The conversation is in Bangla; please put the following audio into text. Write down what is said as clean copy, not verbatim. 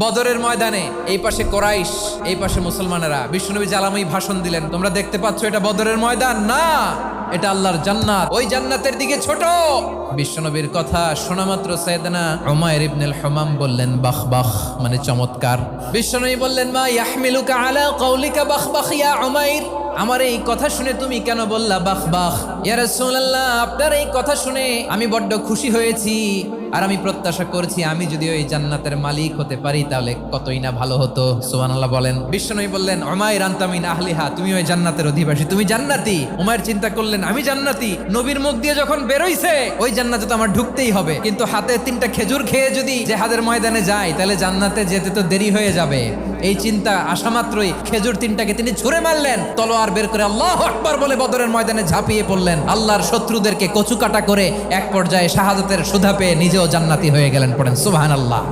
বদরের ময়দানে এই পাশে কোরাইশ, এই পাশে মুসলমানেরা। বিশ্বনবী জালাময়ী ভাষণ দিলেন, তোমরা দেখতে পাচ্ছ এটা বদরের ময়দান না, এটা আল্লাহর জান্নাত, ওই জান্নাতের দিকে ছোট। বিশ্বনবীর কথা শোনা মাত্র সাইয়েদনা উমাইর ইবনুল হুমাম বললেন বাখ বাখ, মানে চমৎকার। বিশ্বনবী বললেন মা ইয়াহমিলুকা আলা কওলিকা বাখ বাখ ইয়া উমাইর, আমার এই কথা শুনে তুমি কেন বললা বাখ বাখ? ইয়া রাসূলুল্লাহ, আপনার এই কথা শুনে আমি বড্ড খুশি হয়েছি, আর আমি প্রত্যাশা করছি আমি যদি ওই জান্নাতের মালিক হতে পারি তাহলে কতই না ভালো হতো। সুবহানাল্লাহ বলেন। বিশ্বনবী বললেন উমাইর আনতা মিন আহলিহা, তুমি ওই জান্নাতের অধিবাসী, তুমি জান্নাতি। উমাইর চিন্তা করলেন আমি জান্নাতি, নবীর মুখ দিয়ে যখন বেরোইছে ওই জান্নাতে তো আমার ঢুকতেই হবে, কিন্তু হাতে 3টা খেজুর খেয়ে যদি জিহাদের ময়দানে যাই তাহলে জান্নাতে যেতে তো দেরি হয়ে যাবে। এই চিন্তা আসা মাত্রই খেজুর 3টাকে তিনি ছুঁড়ে মারলেন, তলোয়ার বের করে আল্লাহু আকবার বলে বদরের ময়দানে ঝাঁপিয়ে পড়লেন। আল্লাহর শত্রুদেরকে কচুকাটা করে এক পর্যায়ে শাহাদাতের সুধা পেয়ে নিজেও জান্নাতি হয়ে গেলেন। পড়েন সুবহানাল্লাহ।